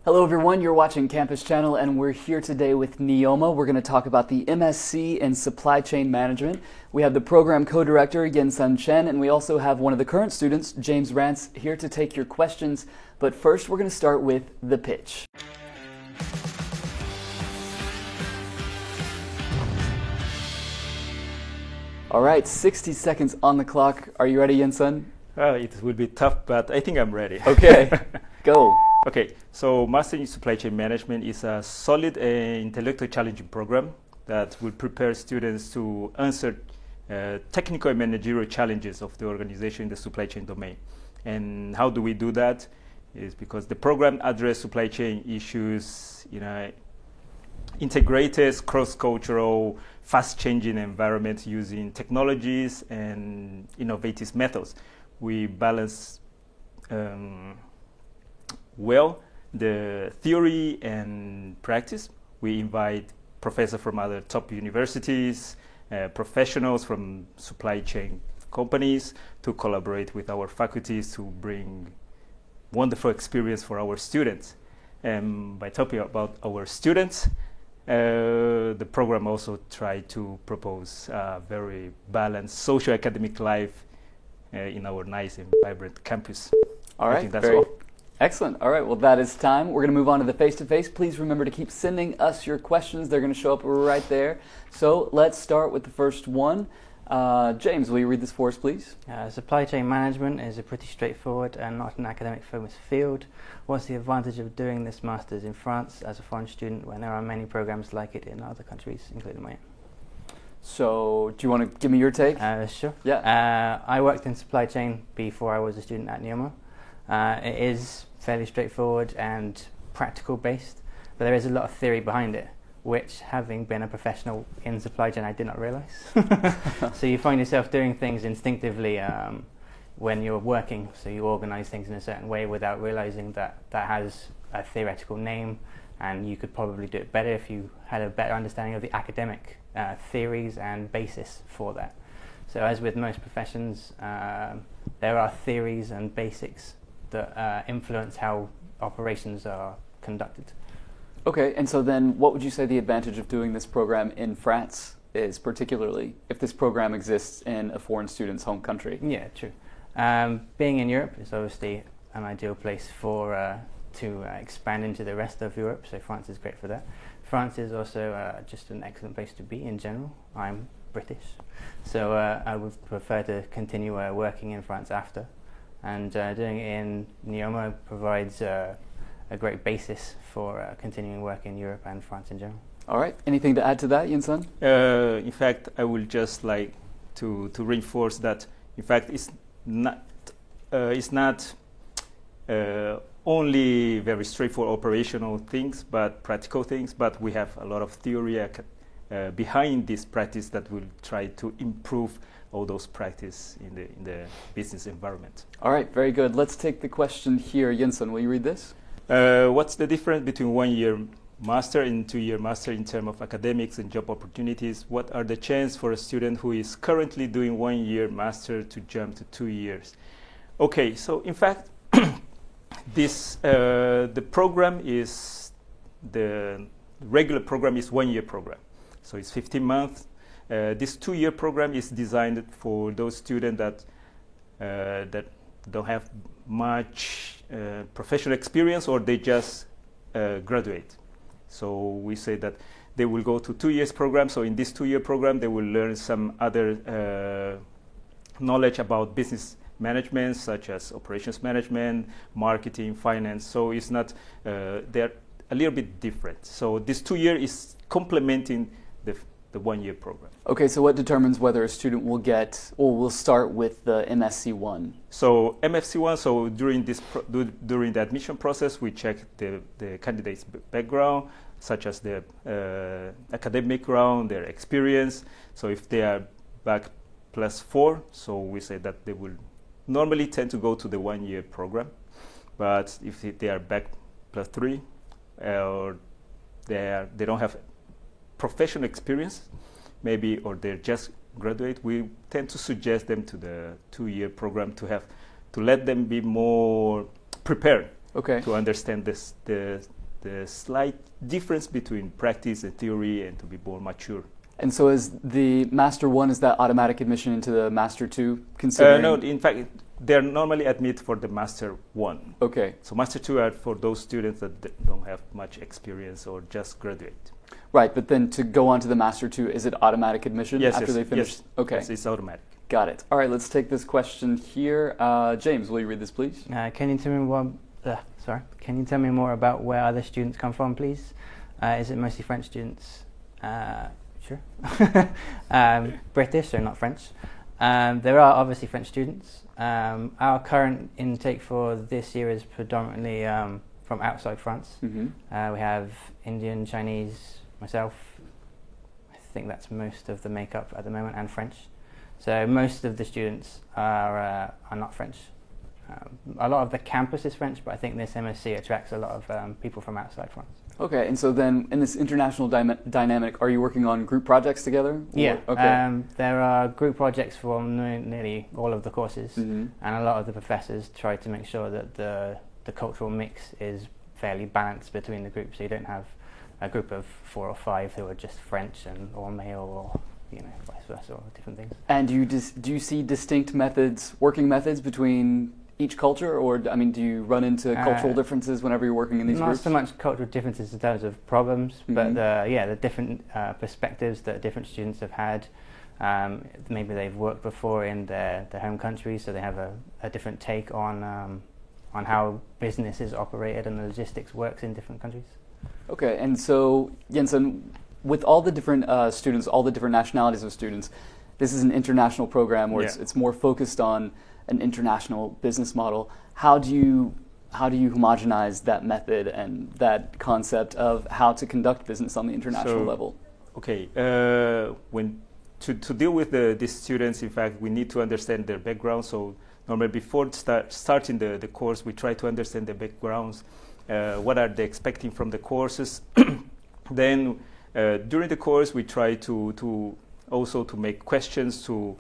Hello everyone, you're watching Campus Channel and we're here today with NEOMA. We're going to talk about the MSc in Supply Chain Management. We have the program co-director, Yen-Tsang, and we also have one of the current students, James Rance, here to take your questions. But first, we're going to start with the pitch. All right, 60 seconds on the clock. Are you ready, Yen-Tsang? It will be tough, but I think I'm ready. Okay, go. Okay, so Master in Supply Chain Management is a solid and intellectually challenging program that will prepare students to answer technical and managerial challenges of the organization in the supply chain domain. And how do we do that? Is because the program addresses supply chain issues in a integrated, cross-cultural, fast-changing environment using technologies and innovative methods. We balance well the theory and practice. We invite professors from other top universities, professionals from supply chain companies to collaborate with our faculties to bring wonderful experience for our students. And by talking about our students, the program also tried to propose a very balanced socio-academic life in our nice and vibrant campus. All right, I think that's all. Excellent. All right, well, that is time. We're going to move on to the face-to-face. Please remember to keep sending us your questions. They're going to show up right there. So let's start with the first one. James, will you read this for us, please? Supply chain management is a pretty straightforward and not an academic-focused field. What's the advantage of doing this master's in France as a foreign student when there are many programs like it in other countries, including mine? So, do you want to give me your take? Sure. Yeah. I worked in supply chain before I was a student at NEOMA. It is fairly straightforward and practical based, but there is a lot of theory behind it, which, having been a professional in supply chain, I did not realize. So you find yourself doing things instinctively when you're working, so you organize things in a certain way without realizing that that has a theoretical name, and you could probably do it better if you had a better understanding of the academic theories and basis for that. So as with most professions, there are theories and basics that influence how operations are conducted. Okay, and so then what would you say the advantage of doing this program in France is, particularly if this program exists in a foreign student's home country? Yeah, true. Being in Europe is obviously an ideal place for to expand into the rest of Europe, so France is great for that. France is also just an excellent place to be in general. I'm British, so I would prefer to continue working in France after. And doing it in NEOMA provides a great basis for continuing work in Europe and France in general. All right. Anything to add to that, Yen-Tsang? In fact, I would just like to reinforce that, in fact, it's not only very straightforward operational things, but practical things, but we have a lot of theory behind this practice that will try to improve all those practice in the business environment. All right, very good. Let's take the question here. Yen-Tsang, will you read this? What's the difference between 1 year master and 2 year master in terms of academics and job opportunities? What are the chances for a student who is currently doing 1 year master to jump to 2 years? Okay, so in fact, the program is, the regular program is 1 year program. So it's 15 months. This 2 year program is designed for those students that don't have much professional experience, or they just graduate. So we say that they will go to 2 years program. So in this 2 year program, they will learn some other knowledge about business management, such as operations management, marketing, finance. So it's not, they're a little bit different. So this 2 year is complementing the 1 year program. Okay, so what determines whether a student will get, or will start with the MSc1? So MFC1, so during the admission process, we check the candidate's background, such as their academic background, their experience. So if they are back +4, so we say that they will normally tend to go to the 1 year program. But if they are back +3, or they don't have professional experience, maybe, or they're just graduate, we tend to suggest them to the 2 year program to let them be more prepared Okay. to understand the slight difference between practice and theory and to be more mature. And so is the Master 1, is that automatic admission into the Master 2 considering? No, in fact, they're normally admitted for the Master 1. Okay. So Master 2 are for those students that don't have much experience or just graduate. Right, but then to go on to the Master 2, is it automatic admission Yes, after yes, they finish? yes. Okay. Yes, it's automatic. Got it. All right, let's take this question here. James, will you read this, please? Can you tell me Can you tell me more about where other students come from, please? Is it mostly French students? Sure. British, so not French. There are obviously French students. Our current intake for this year is predominantly from outside France. Mm-hmm. We have Indian, Chinese, myself. I think that's most of the makeup at the moment, and French. So most of the students are not French. A lot of the campus is French, but I think this MSc attracts a lot of people from outside France. Okay, and so then in this international dynamic, are you working on group projects together? Yeah, Okay. there are group projects for nearly all of the courses, Mm-hmm. and a lot of the professors try to make sure that the cultural mix is fairly balanced between the groups, so you don't have a group of 4 or 5 who are just French or male or vice versa or different things. And do you see distinct working methods between each culture, or do you run into cultural differences whenever you're working in these groups? Not so much cultural differences in terms of problems, Mm-hmm. but the different perspectives that different students have had. Maybe they've worked before in their home country, so they have a different take on how business is operated and the logistics works in different countries. Okay, and so Yen-Tsang, with all the different students, all the different nationalities of students, this is an international program where it's more focused on an international business model. How do you homogenize that method and that concept of how to conduct business on the international level? Okay, when to deal with these students, in fact, we need to understand their background. So normally before starting the course, we try to understand their backgrounds. What are they expecting from the courses? Then during the course, we try to also to make questions to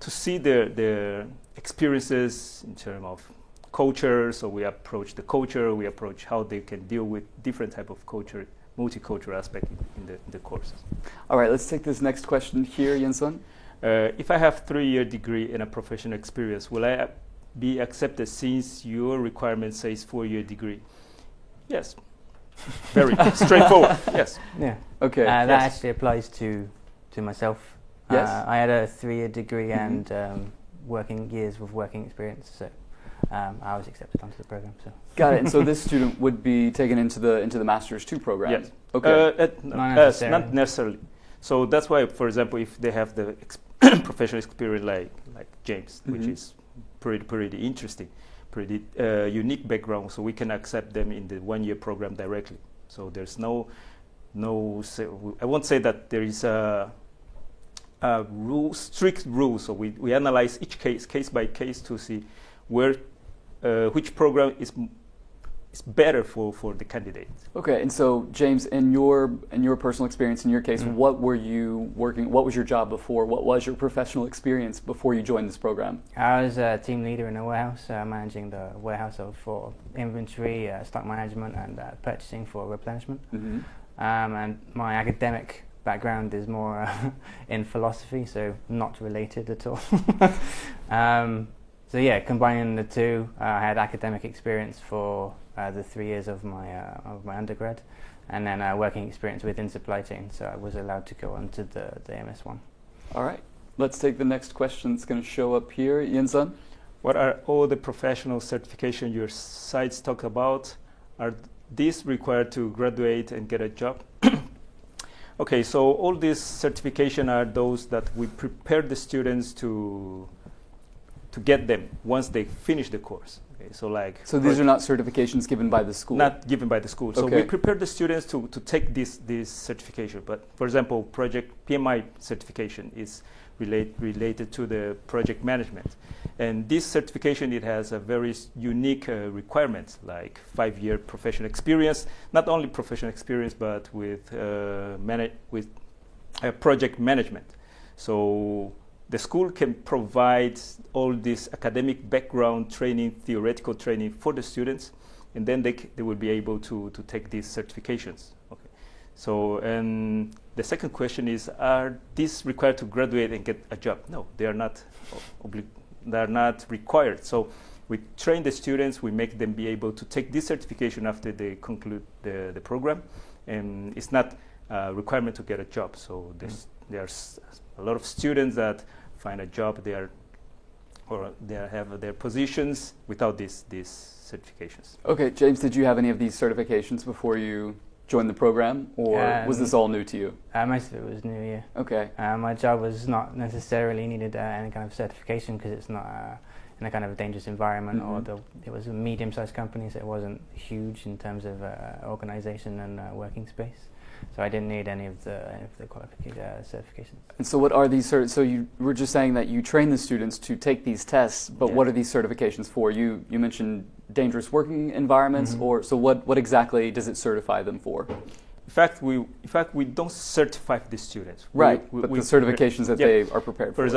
see their experiences in terms of culture. So we approach the culture, we approach how they can deal with different type of culture, multicultural aspect in the courses. All right, let's take this next question here, Yen-Tsang. If I have 3-year degree and a professional experience, will I be accepted since your requirement says 4-year degree? Yes. Very straightforward. Yes. Yeah. Okay. That yes. actually applies to myself. Yes. I had a 3-year degree Mm-hmm. and working years with working experience, so I was accepted onto the program. So. Got it. And so this student would be taken into the Master's 2 program? Yes. Okay. Not necessarily. So that's why, for example, if they have the professional experience like James, Mm-hmm. which is pretty interesting, pretty unique background, so we can accept them in the 1-year program directly. So there's no I won't say that there is a strict rule. So we analyze each case by case to see which program is better for the candidate. Okay, and so James, in your personal experience, in your case, what was your job before? What was your professional experience before you joined this program? I was a team leader in a warehouse, managing the warehouse for inventory, stock management, and purchasing for replenishment. Mm-hmm. And my academic background is more in philosophy, so not related at all. So yeah, combining the two, I had academic experience for the 3 years of my undergrad, and then working experience within supply chain. So I was allowed to go on to the MS1. All right, let's take the next question. It's going to show up here. Yen-Tsang? What are all the professional certification your sites talk about? Are these required to graduate and get a job? Okay, so all these certification are those that we prepare the students to get them once they finish the course. Okay, so these are not certifications given by the school? Not given by the school. So Okay. we prepare the students to take this certification. But for example, project PMI certification is related to the project management. And this certification, it has a very unique requirements, like 5-year professional experience, not only professional experience, but with project management. So the school can provide all this academic background training, theoretical training for the students, and then they will be able to take these certifications. Okay. So, and the second question is, are these required to graduate and get a job? No, they are not. They are not required. So we train the students, we make them be able to take this certification after they conclude the program, and it's not a requirement to get a job. So there's a lot of students that find a job there, or they have their positions without these certifications. Okay, James, did you have any of these certifications before you joined the program, or was this all new to you? Most of it was new, yeah. Okay. My job was not necessarily needed any kind of certification because it's not in a kind of a dangerous environment, or it was a medium-sized company, so it wasn't huge in terms of organization and working space. So I didn't need any of the certifications. And so what are these so you were just saying that you train the students to take these tests, but what are these certifications for? You mentioned dangerous working environments, or so what exactly does it certify them for? In fact, we don't certify the students. Right, but the certifications that they are prepared for.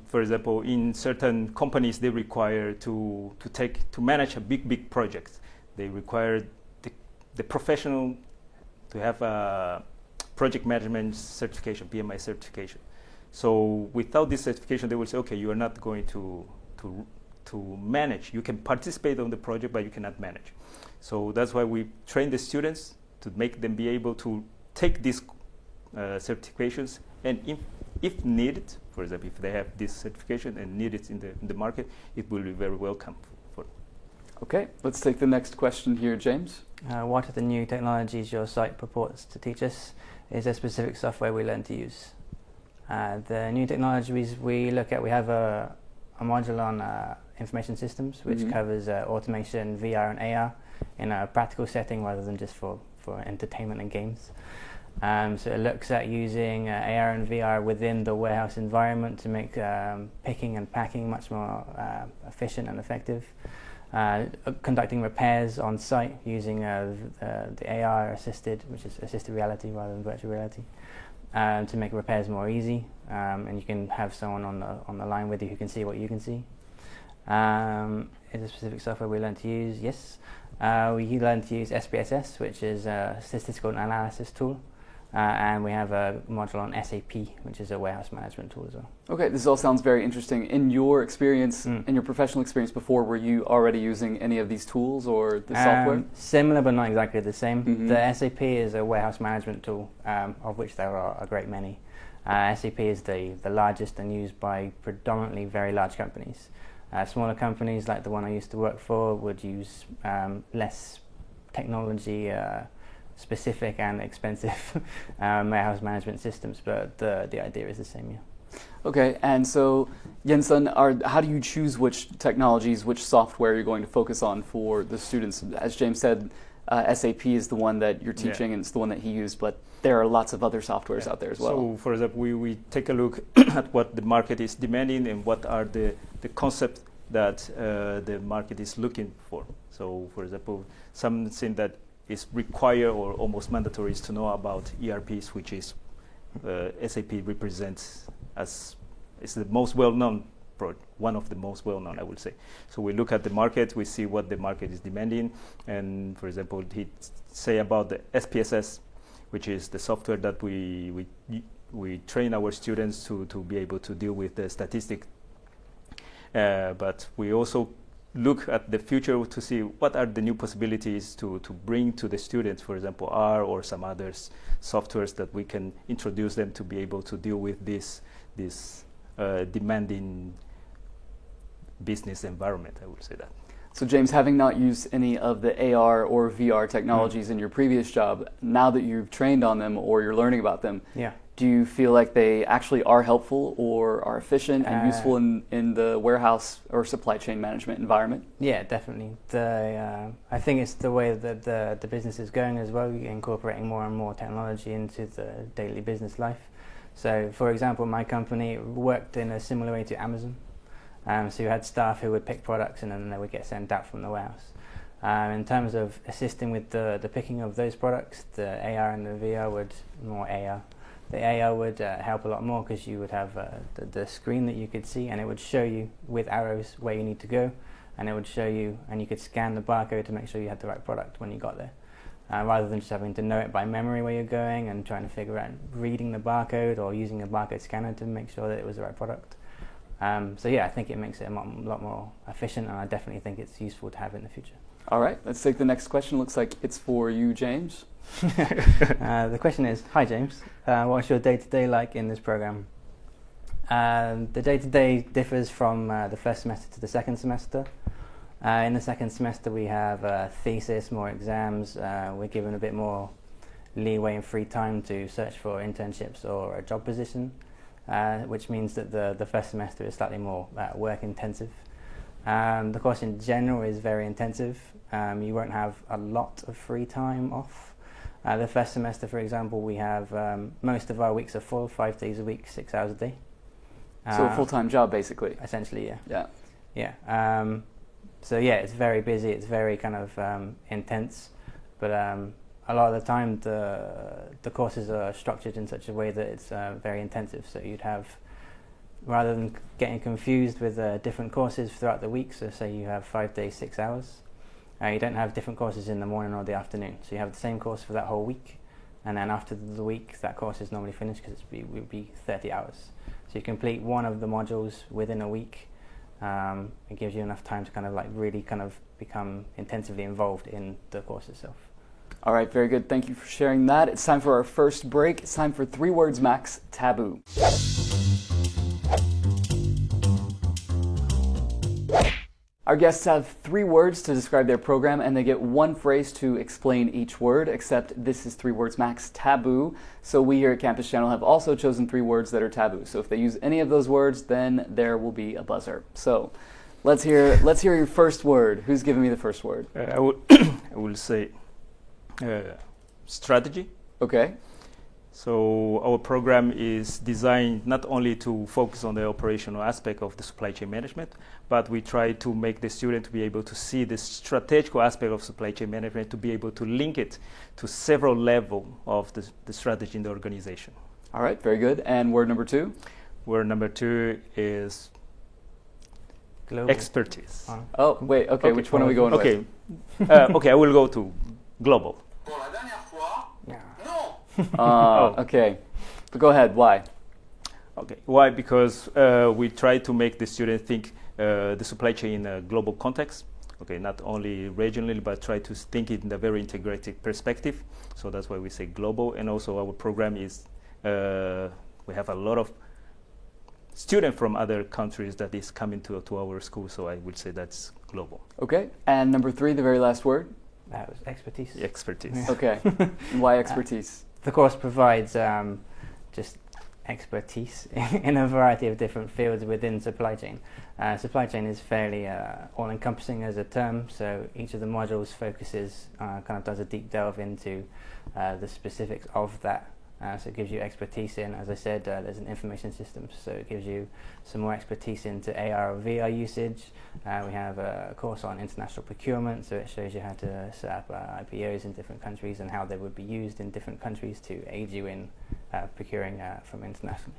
For example, in certain companies, they require to manage a big project. They require the professional to have a project management certification, PMI certification. So without this certification, they will say, okay, you are not going to manage. You can participate on the project, but you cannot manage. So that's why we train the students to make them be able to take these certifications, and if needed, for example, if they have this certification and need it in the market, it will be very welcome for them. Okay, let's take the next question here, James. What are the new technologies your site purports to teach us? Is there specific software we learn to use? The new technologies we look at, we have a module on information systems, which covers automation, VR and AR in a practical setting rather than just for entertainment and games. So it looks at using AR and VR within the warehouse environment to make picking and packing much more efficient and effective. Conducting repairs on site using the AR assisted, which is assisted reality rather than virtual reality, to make repairs more easy. And you can have someone on the line with you who can see what you can see. Is there specific software we learn to use? Yes. We learn to use SPSS, which is a statistical analysis tool. And we have a module on SAP, which is a warehouse management tool as well. Okay, this all sounds very interesting. In your experience, in your professional experience before, were you already using any of these tools or the software? Similar, but not exactly the same. The SAP is a warehouse management tool, of which there are a great many. SAP is the largest and used by predominantly very large companies. Smaller companies, like the one I used to work for, would use less technology specific and expensive warehouse management systems, but the idea is the same, yeah. Okay, and so Yen-Tsang, how do you choose which technologies, which software you're going to focus on for the students? As James said, SAP is the one that you're teaching, and it's the one that he used, but there are lots of other softwares out there as well. So, for example, we take a look at what the market is demanding and what are the concepts that the market is looking for. So, for example, something that is required or almost mandatory is to know about ERPs, which is SAP represents as is the most well-known one of the most well-known, I would say. So we look at the market, we see what the market is demanding, and for example, he say about the SPSS, which is the software that we train our students to be able to deal with the statistics. But we also look at the future to see what are the new possibilities to bring to the students, for example, R or some other softwares that we can introduce them to be able to deal with this demanding business environment, I would say that. So James, having not used any of the AR or VR technologies in your previous job, now that you've trained on them or you're learning about them, do you feel like they actually are helpful or are efficient and useful in the warehouse or supply chain management environment? Yeah, definitely. I think it's the way that the business is going as well, incorporating more and more technology into the daily business life. So, for example, my company worked in a similar way to Amazon. So you had staff who would pick products and then they would get sent out from the warehouse. In terms of assisting with the picking of those products, the AR and the VR would, more AR, the AR would help a lot more because you would have the screen that you could see and it would show you with arrows where you need to go. and it would show you, and you could scan the barcode to make sure you had the right product when you got there, rather than just having to know it by memory where you're going and trying to figure out reading the barcode or using a barcode scanner to make sure that it was the right product. So yeah, I think it makes it a lot more efficient, and I definitely think it's useful to have in the future. All right, let's take the next question. Looks like it's for you, James. The question is, hi James, what's your day-to-day like in this program? The day-to-day differs from the first semester to the second semester. In the second semester we have a thesis, more exams, we're given a bit more leeway and free time to search for internships or a job position, which means that the first semester is slightly more work intensive. The course in general is very intensive. You won't have a lot of free time off. The first semester, for example, we have most of our weeks are full, 5 days a week, 6 hours a day. So a full-time job, basically. Essentially, yeah. Yeah. So yeah, it's very busy. It's very kind of intense, but a lot of the time the courses are structured in such a way that it's very intensive. So you'd have, rather than getting confused with different courses throughout the week, so say you have 5 days, 6 hours, you don't have different courses in the morning or the afternoon. So you have the same course for that whole week, and then after the week that course is normally finished because it would be 30 hours. So you complete one of the modules within a week. It gives you enough time to kind of like really kind of become intensively involved in the course itself. All right, very good. Thank you for sharing that. It's time for our first break. It's time for 3 words max, taboo. Our guests have 3 words to describe their program, and they get 1 phrase to explain each word, except this is 3 words max, taboo. So we here at Campus Channel have also chosen 3 words that are taboo. So if they use any of those words, then there will be a buzzer. So let's hear your first word. Who's giving me the first word? I will say strategy. Okay. So our program is designed not only to focus on the operational aspect of the supply chain management, but we try to make the student to be able to see the strategical aspect of supply chain management, to be able to link it to several levels of the strategy in the organization. All right, very good. And word number 2? Word number 2 is Global. Expertise. Oh, wait, okay, which one are we going with? Okay, I will go to global. Okay. But go ahead, why? Okay, why? Because we try to make the student think the supply chain in a global context. Okay, not only regionally, but try to think it in a very integrated perspective. So that's why we say global. And also our program is, we have a lot of students from other countries that is coming to our school. So I would say that's global. Okay, and number 3, the very last word? That was expertise. Expertise. Yeah. Okay, and why expertise? The course provides just expertise in a variety of different fields within supply chain. Supply chain is fairly all-encompassing as a term, so each of the modules focuses, kind of does a deep delve into the specifics of that. So it gives you expertise in, as I said, there's an information system, so it gives you some more expertise into AR or VR usage. We have a course on international procurement, so it shows you how to set up IPOs in different countries and how they would be used in different countries to aid you in procuring from internationally.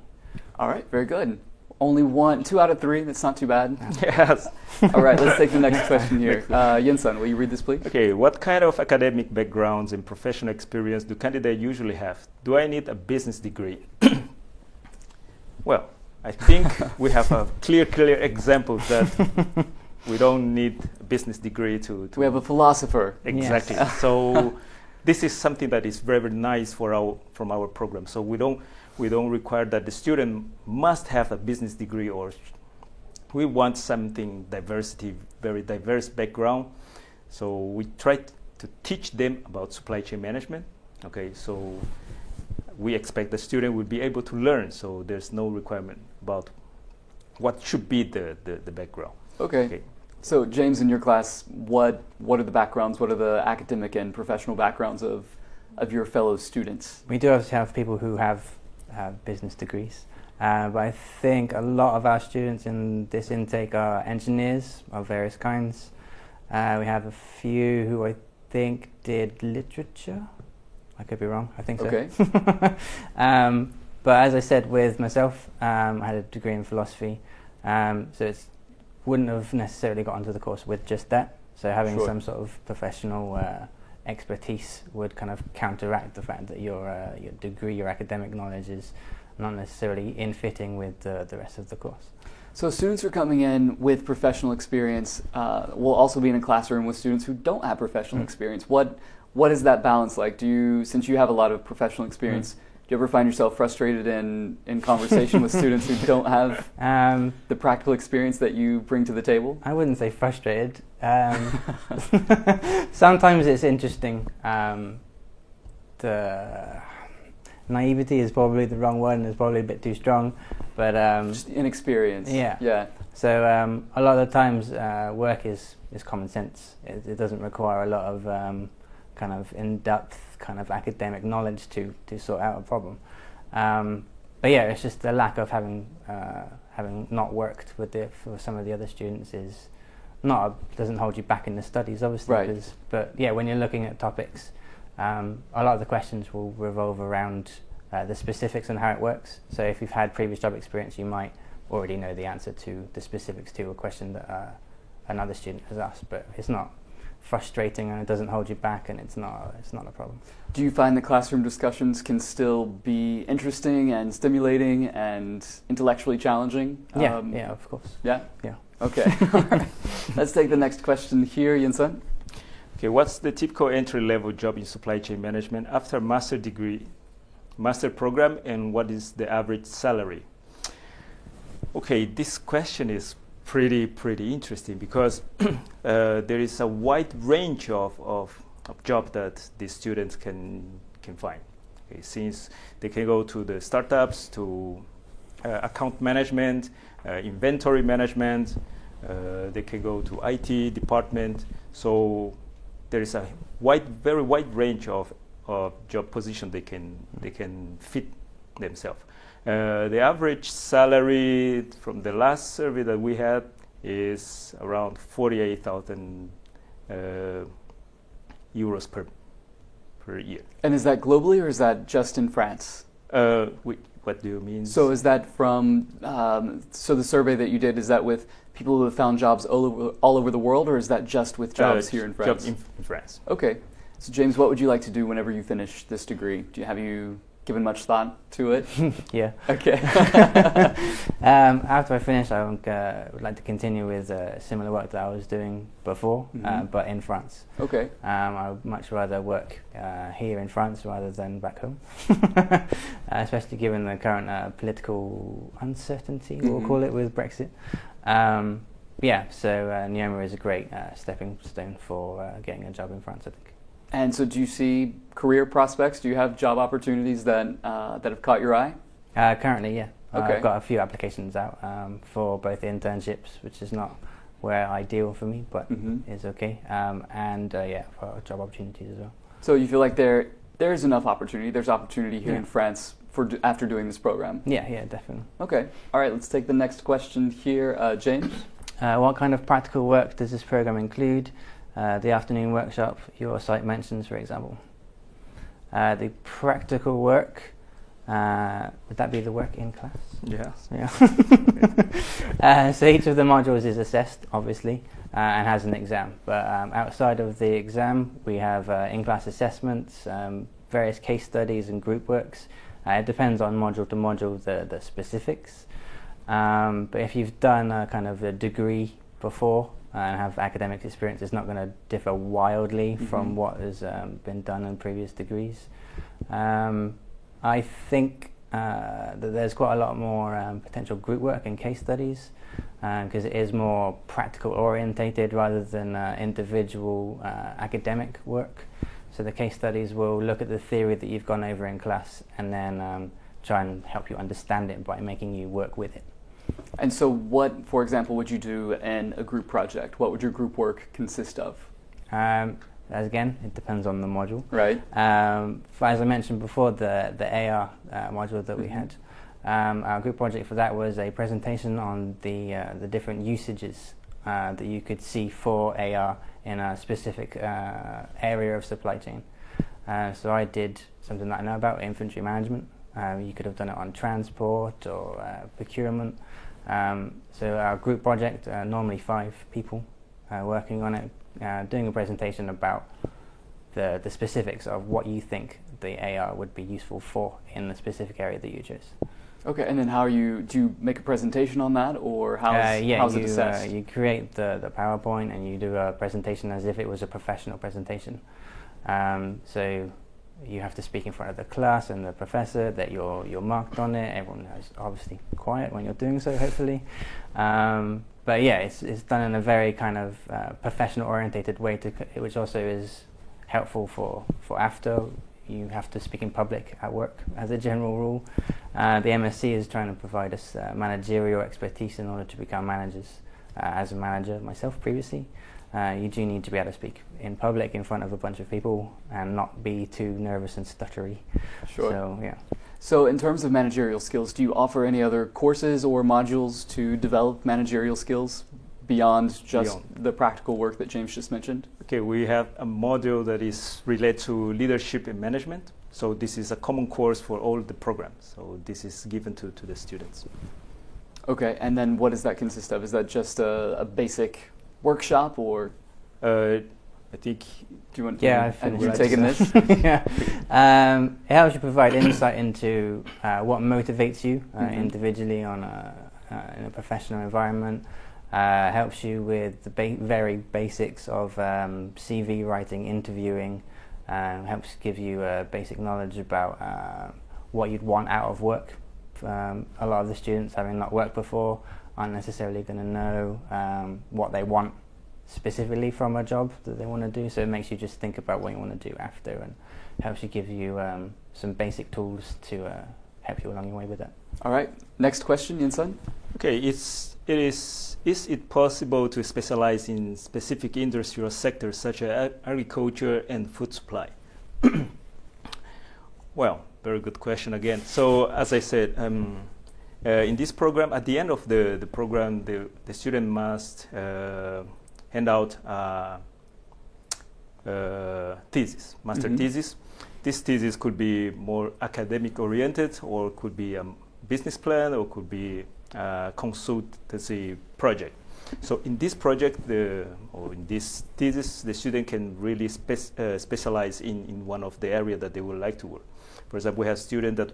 All right, very good. Only 2 out of 3, that's not too bad. Yes. All right, let's take the next question here. Yen-Tsang, will you read this, please? Okay, what kind of academic backgrounds and professional experience do candidates usually have? Do I need a business degree? Well, I think we have a clear example that we don't need a business degree to We have a philosopher. Exactly. Yes. So this is something that is very, very nice from our program. So we don't require that the student must have a business degree, or we want something very diverse background. So we try to teach them about supply chain management. Okay, so we expect the student will be able to learn. So there's no requirement about what should be the background. Okay. So James, in your class, what are the backgrounds? What are the academic and professional backgrounds of your fellow students? We do obviously have people who have business degrees, but I think a lot of our students in this intake are engineers of various kinds. We have a few who I think did literature. I could be wrong, I think so. Okay. But as I said with myself, I had a degree in philosophy, so it's wouldn't have necessarily got onto the course with just that. So having Sure. some sort of professional expertise would kind of counteract the fact that your degree, your academic knowledge is not necessarily in fitting with the rest of the course. So students who are coming in with professional experience will also be in a classroom with students who don't have professional experience. What is that balance like? Since you have a lot of professional experience, do you ever find yourself frustrated in conversation with students who don't have the practical experience that you bring to the table? I wouldn't say frustrated. Sometimes it's interesting. The naivety is probably the wrong one. It's probably a bit too strong, but Just inexperience. Yeah. Yeah. So a lot of the times work is common sense. It doesn't require a lot of kind of in-depth kind of academic knowledge to sort out a problem. But yeah, it's just the lack of having not worked with for some of the other students doesn't hold you back in the studies, obviously. Right. But yeah, when you're looking at topics, a lot of the questions will revolve around the specifics on how it works. So if you've had previous job experience, you might already know the answer to the specifics to a question that another student has asked. But it's not frustrating, and it doesn't hold you back, and it's not a problem. Do you find the classroom discussions can still be interesting and stimulating and intellectually challenging? Yeah, of course. Yeah? Yeah. Okay. All right. Let's take the next question here, Yen-Tsang. Okay, what's the typical entry-level job in supply chain management after master program, and what is the average salary? Okay, this question is pretty interesting because there is a wide range of jobs that the students can find. Okay, since they can go to the startups, to account management, inventory management, they can go to IT department. So there is a very wide range of job position they can fit themselves. The average salary from the last survey that we had is around 48,000 euros per year. And is that globally or is that just in France? What do you mean? So is that from, so the survey that you did, is that with people who have found jobs all over the world, or is that just with jobs here in France? Jobs in France. Okay. So James, what would you like to do whenever you finish this degree? Have you given much thought to it? Yeah. Okay. After I finish, I would like to continue with similar work that I was doing before, but in France. Okay. I would much rather work here in France rather than back home, especially given the current political uncertainty, we'll call it, with Brexit. Yeah, so NEOMA is a great stepping stone for getting a job in France, I think. And so do you see career prospects? Do you have job opportunities that have caught your eye? Currently, yeah. Okay. I've got a few applications out for both internships, which is not where ideal for me, but is okay, and for job opportunities as well. So you feel like there's enough opportunity, there's opportunity here in France after doing this program? Yeah, definitely. Okay. All right, let's take the next question here. James? What kind of practical work does this program include? The afternoon workshop your site mentions, for example. The practical work, would that be the work in class? Yes. Yeah. So each of the modules is assessed, obviously, and has an exam. But outside of the exam, we have in-class assessments, various case studies and group works. It depends on module to module, the specifics. But if you've done a kind of a degree before, and have academic experience, it's not going to differ wildly from what has been done in previous degrees. I think that there's quite a lot more potential group work and case studies, because it is more practical orientated rather than individual academic work. So the case studies will look at the theory that you've gone over in class and then try and help you understand it by making you work with it. And so what, for example, would you do in a group project? What would your group work consist of? As again, it depends on the module. Right. As I mentioned before, the AR module that we had, our group project for that was a presentation on the different usages that you could see for AR in a specific area of supply chain. So I did something that I know about, inventory management. You could have done it on transport or procurement. So our group project, normally 5 people working on it, doing a presentation about the specifics of what you think the AR would be useful for in the specific area that you choose. Okay, and then do you make a presentation on that, or how's it assessed? You create the PowerPoint and you do a presentation as if it was a professional presentation. So you have to speak in front of the class and the professor, that you're marked on it. Everyone is obviously quiet when you're doing so, hopefully. But yeah, it's done in a very kind of professional orientated way, which also is helpful for after. You have to speak in public at work as a general rule. The MSc is trying to provide us managerial expertise in order to become managers. As a manager myself previously, you do need to be able to speak in public in front of a bunch of people and not be too nervous and stuttery. Sure. So, yeah. So in terms of managerial skills, do you offer any other courses or modules to develop managerial skills beyond just the practical work that James just mentioned? Okay, we have a module that is related to leadership and management. So this is a common course for all the programs. So this is given to the students. Okay, and then what does that consist of? Is that just a basic workshop, or? I think. Do you want? Yeah, have you taken this? Yeah. It helps you provide insight into what motivates you individually in a professional environment. Helps you with the very basics of CV writing, interviewing. Helps give you basic knowledge about what you'd want out of work. A lot of the students, having not worked before, aren't necessarily going to know what they want specifically from a job that they want to do. So it makes you just think about what you want to do after, and helps you give you some basic tools to help you along your way with that. All right. Next question, Yen-Tsang. Okay, is it possible to specialize in specific industrial sectors such as agriculture and food supply? Well, very good question again. So as I said, in this program, at the end of the program, the student must hand out thesis, master thesis. This thesis could be more academic oriented, or could be a business plan, or could be a consultancy project. So in this project, or in this thesis, the student can really specialize in one of the areas that they would like to work. For example, we have students that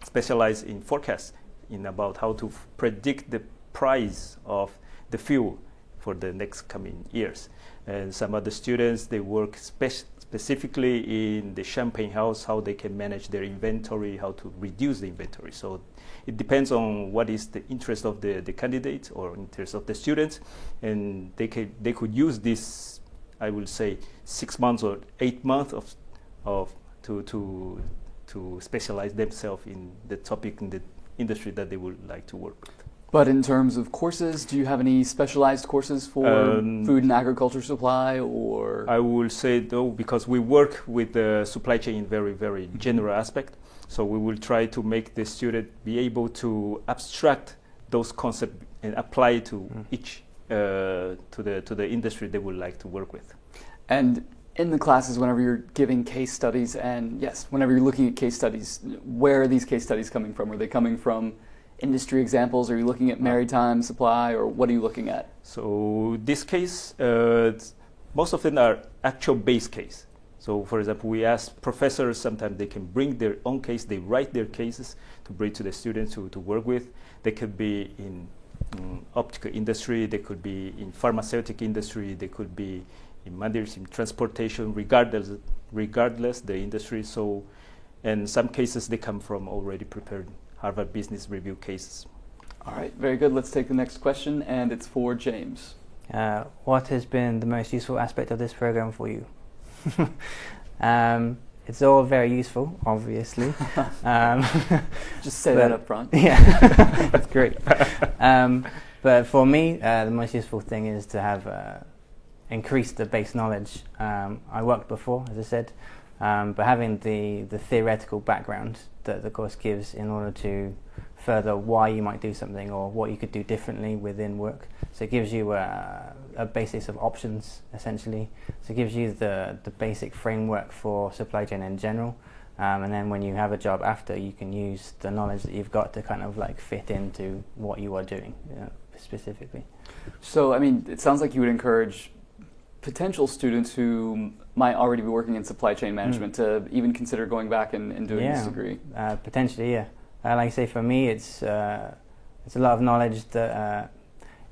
specialize in forecasts, in about how to predict the price of the fuel for the next coming years. And some other students, they work specifically in the champagne house, how they can manage their inventory, how to reduce the inventory. So it depends on what is the interest of the candidate or interest of the students, and they could use this, I will say, 6 months or 8 months to specialize themselves in the topic, in the industry that they would like to work with. But in terms of courses, do you have any specialized courses for food and agriculture supply, or? I will say no, because we work with the supply chain in very, very general aspect. So we will try to make the student be able to abstract those concepts and apply to each to the industry they would like to work with. And in the classes, whenever you're giving case studies, and yes, whenever you're looking at case studies, where are these case studies coming from? Are they coming from industry examples? Are you looking at maritime supply, or what are you looking at? So this case, most of them are actual base case. So for example, we ask professors, sometimes they can bring their own case, they write their cases to bring to the students to work with. They could be in optical industry, they could be in pharmaceutical industry, they could be in maritime transportation, regardless the industry. So, and some cases, they come from already prepared Harvard Business Review cases. All right, very good. Let's take the next question, and it's for James. What has been the most useful aspect of this program for you? It's all very useful, obviously. Just say that up front. Yeah, that's great. But for me, the most useful thing is to have increased the base knowledge. I worked before, as I said, but having the theoretical background that the course gives in order to further why you might do something or what you could do differently within work. So it gives you a basis of options, essentially. So it gives you the basic framework for supply chain in general. And then when you have a job after, you can use the knowledge that you've got to kind of like fit into what you are doing, specifically. So, I mean, it sounds like you would encourage potential students who might already be working in supply chain management to even consider going back and doing this degree. Potentially, yeah. Like I say, for me, it's a lot of knowledge that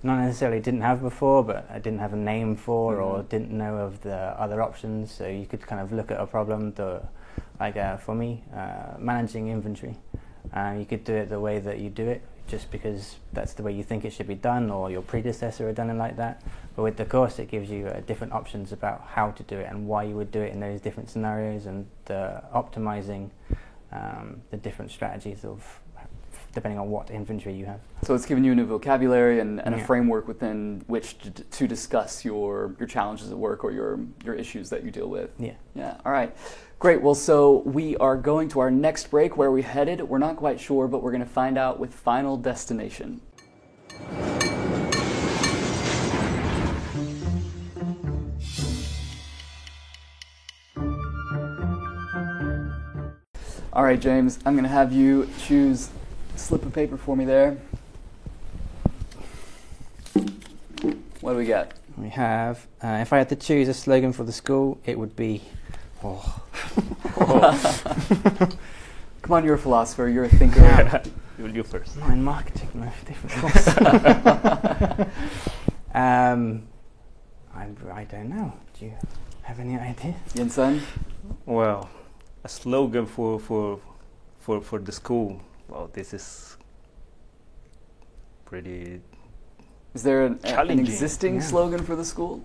not necessarily didn't have before, but I didn't have a name for or didn't know of the other options. So you could kind of look at a problem, for me, managing inventory. You could do it the way that you do it, just because that's the way you think it should be done, or your predecessor had done it like that. But with the course, it gives you different options about how to do it and why you would do it in those different scenarios, and optimizing the different strategies of depending on what inventory you have. So it's giving you a new vocabulary and a framework within which to discuss your challenges at work or your issues that you deal with. Yeah. All right. Great. Well, so we are going to our next break. Where are we headed? We're not quite sure, but we're going to find out with Final Destination. All right, James, I'm going to have you choose a slip of paper for me there. What do we got? We have, if I had to choose a slogan for the school, it would be, Come on, you're a philosopher, you're a thinker. You'll do first. Not in marketing, no, different course. I don't know. Do you have any idea? Yen-Tsang? Well, a slogan for the school. Well, this is pretty. Is there an existing slogan for the school?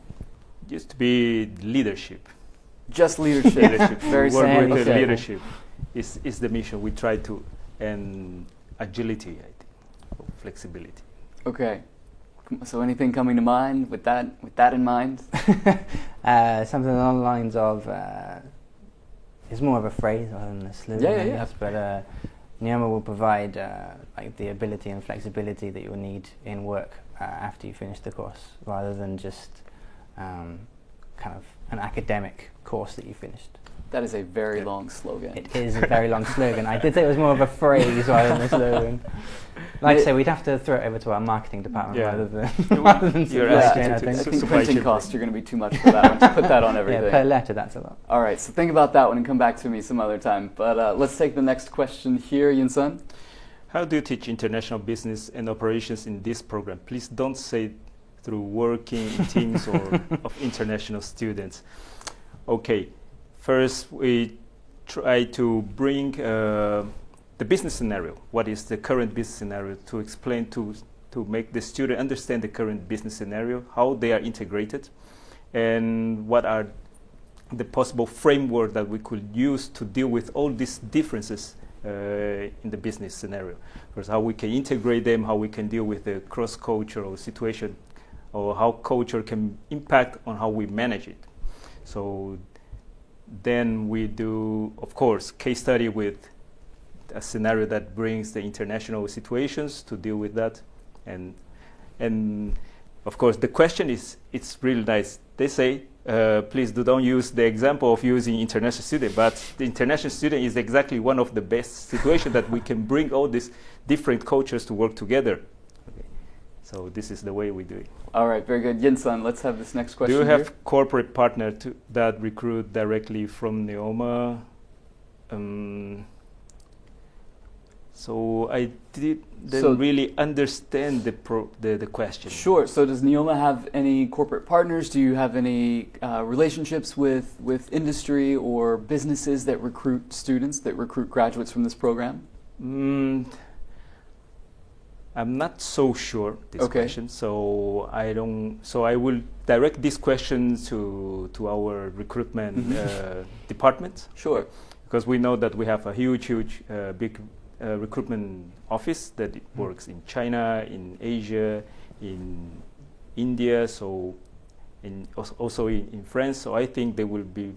Used to be leadership. Just leadership. Very simple. Okay. Leadership is the mission. We try to, and agility, I think, flexibility. Okay. So anything coming to mind with that in mind? Something along the lines of, it's more of a phrase rather than a slogan. Yeah. But NEOMA will provide like the ability and flexibility that you will need in work after you finish the course, rather than just kind of an academic course that you finished. That is a very long slogan. It is a very long slogan. I did say it was more of a phrase rather than a slogan. Like I say, we'd have to throw it over to our marketing department rather than supply chain, I think. I think printing costs are going to be too much for that one, to put that on everything. Yeah, per letter, that's a lot. All right, so think about that one and come back to me some other time. But let's take the next question here, Yen-Tsang. How do you teach international business and operations in this program? Please don't say through working in teams or of international students. Okay, first we try to bring the business scenario. What is the current business scenario, to explain to make the student understand the current business scenario, how they are integrated, and what are the possible framework that we could use to deal with all these differences in the business scenario. First, how we can integrate them, how we can deal with the cross-cultural situation, or how culture can impact on how we manage it. So then we do, of course, case study with a scenario that brings the international situations to deal with that. And of course, the question is, it's really nice. They say, please don't use the example of using international student, but the international student is exactly one of the best situations that we can bring all these different cultures to work together. Okay. So this is the way we do it. All right, very good. Yen-Tsang, let's have this next question. Do you have corporate partner that recruit directly from NEOMA? So I didn't really understand the question. Sure. So does NEOMA have any corporate partners? Do you have any relationships with industry or businesses that recruit students, that recruit graduates from this program? I'm not so sure this question, so I don't. So I will direct this question to our recruitment department. Sure. Because we know that we have a huge, big recruitment office that works in China, in Asia, in India, so also in France. So I think they will be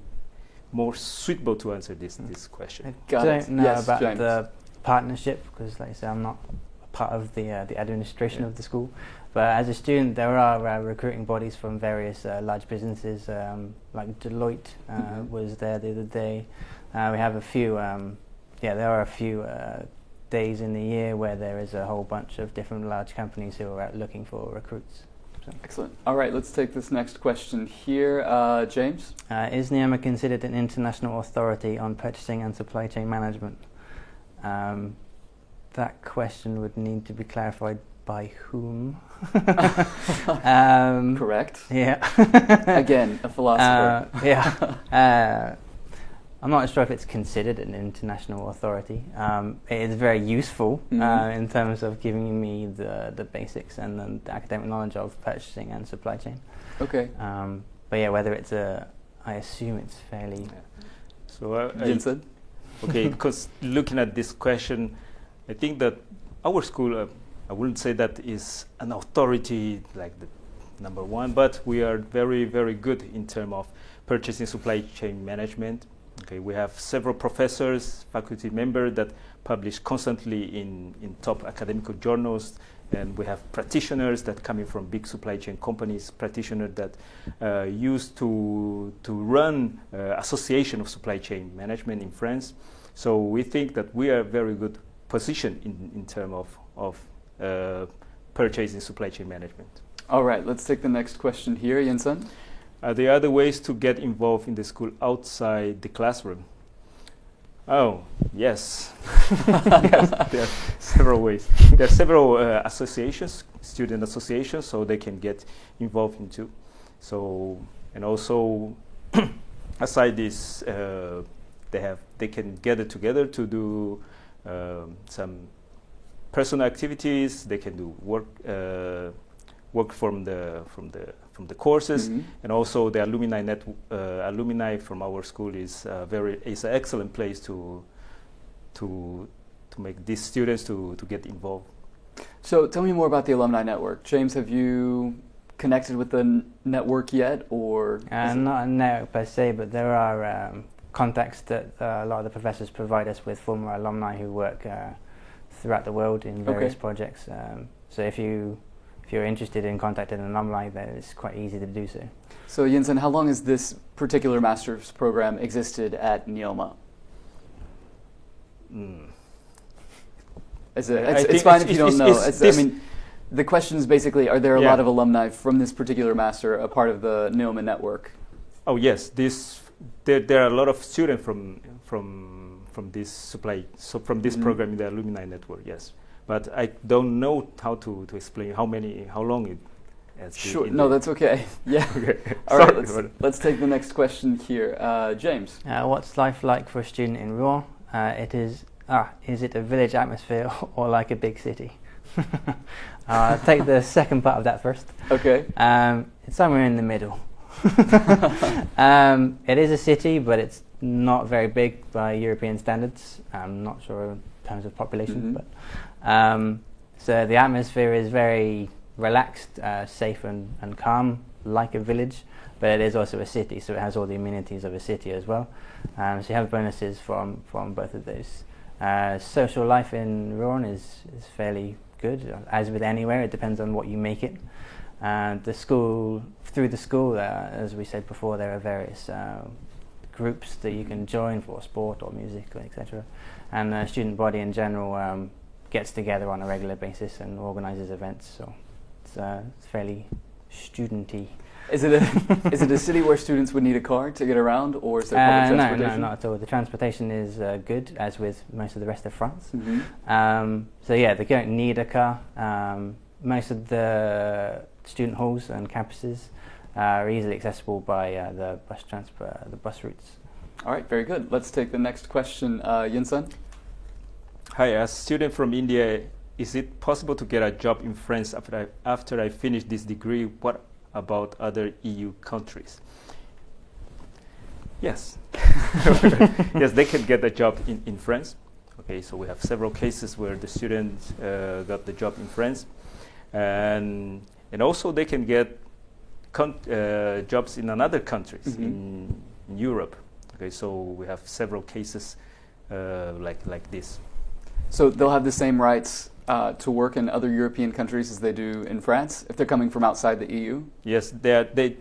more suitable to answer this question. I don't know about the partnership, because like I say, I'm not part of the administration of the school. But as a student, there are recruiting bodies from various large businesses, like Deloitte was there the other day. We have a few, there are a few days in the year where there is a whole bunch of different large companies who are out looking for recruits. So. Excellent. All right, let's take this next question here. James? Is NEOMA considered an international authority on purchasing and supply chain management? That question would need to be clarified by whom? Correct. Yeah. Again, a philosopher. I'm not sure if it's considered an international authority. It is very useful in terms of giving me the basics and the academic knowledge of purchasing and supply chain. Okay. But yeah, whether it's I assume it's fairly... Yeah. So Yen-Tsang? Okay, because looking at this question, I think that our school, I wouldn't say that is an authority like the number one, but we are very, very good in terms of purchasing supply chain management. Okay, we have several professors, faculty members that publish constantly in top academic journals, and we have practitioners that coming from big supply chain companies, practitioners that used to run association of supply chain management in France. So we think that we are very good position in terms of purchasing supply chain management. All right, let's take the next question here. Yen-Tsang? Are there other ways to get involved in the school outside the classroom? Oh, yes. Yes, there are several ways. There are several associations, student associations, so they can get involved into. So, and also, aside this, they can gather together to do some personal activities. They can do work from the courses, and also the alumni from our school is an excellent place to make these students to get involved. So tell me more about the alumni network. James, have you connected with the network yet, or? Not a network per se, but there are contacts that a lot of the professors provide us with former alumni who work throughout the world in various projects. So if you're interested in contacting an alumni, then it's quite easy to do so. So Yen-Tsang, how long has this particular master's program existed at NEOMA? It's fine if you don't know. I mean, the question is basically, are there a lot of alumni from this particular master a part of the NEOMA network? Oh yes, there are a lot of students from this program in the alumni network. Yes. But I don't know how to explain how long it has been. Sure, no, that's okay. Yeah. Okay. All right, let's take the next question here. James. What's life like for a student in Rouen? Is it a village atmosphere or like a big city? I'll take the second part of that first. Okay. It's somewhere in the middle. It is a city, but it's not very big by European standards. I'm not sure in terms of population, but so the atmosphere is very relaxed, safe and calm, like a village, but it is also a city, so it has all the amenities of a city as well. So you have bonuses from both of those. Social life in Rouen is fairly good, as with anywhere. It depends on what you make it. Through the school, as we said before, there are various groups that you can join for sport or music, etc. And the student body in general gets together on a regular basis and organises events. So it's fairly studenty. Is it a city where students would need a car to get around, or is there public transportation? No, not at all. The transportation is good, as with most of the rest of France. So yeah, they don't need a car. Most of the student halls and campuses are easily accessible by the bus routes. All right, very good. Let's take the next question. Yen-Tsang? Hi, as a student from India, is it possible to get a job in France after I finish this degree? What about other EU countries? Yes. Yes, they can get a job in France. Okay, so we have several cases where the students got the job in France. And also they can get jobs in other countries in Europe. Okay, so we have several cases like this. So they'll have the same rights to work in other European countries as they do in France if they're coming from outside the EU? Yes, they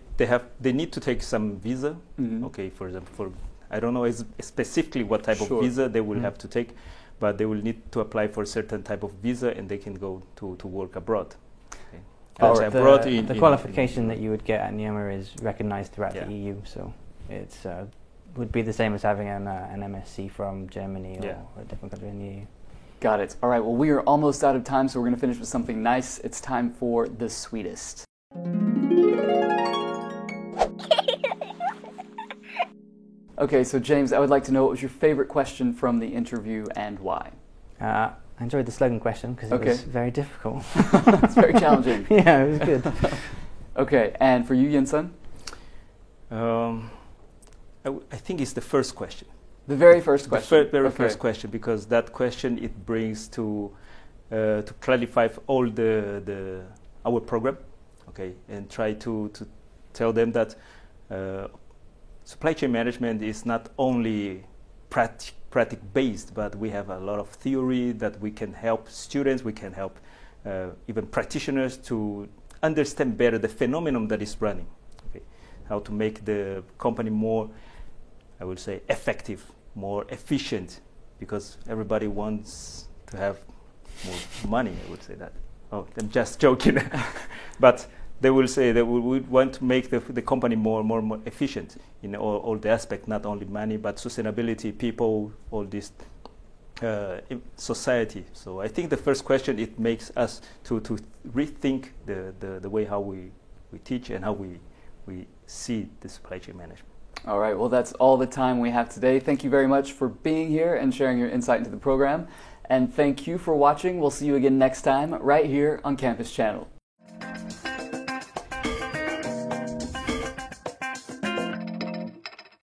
need to take some visa. Okay, for example, I don't know specifically what type of visa they will have to take, but they will need to apply for a certain type of visa, and they can go to work abroad. Okay. The qualification that you would get at NEOMA is recognized throughout the EU, so it's would be the same as having an MSc from Germany or a different country in the EU. Got it. All right, well, we are almost out of time, so we're going to finish with something nice. It's time for the Sweetest. Okay, so James, I would like to know what was your favorite question from the interview and why? I enjoyed the slogan question because it was very difficult. It's very challenging. Yeah, it was good. Okay, and for you, Yen-Tsang? I think it's the first question. The very first question? The very first question, because that question, it brings to clarify all our program, okay, and try to tell them that supply chain management is not only practice based, but we have a lot of theory that we can help students, we can help even practitioners to understand better the phenomenon that is running. Okay, how to make the company more, I would say, effective, more efficient, because everybody wants to have more money. I would say that. Oh, I'm just joking, but they will say that we want to make the company more efficient in all the aspects, not only money, but sustainability, people, all this society. So I think the first question, it makes us to rethink the way how we teach and how we see the supply chain management. All right, well, that's all the time we have today. Thank you very much for being here and sharing your insight into the program. And thank you for watching. We'll see you again next time right here on Campus Channel.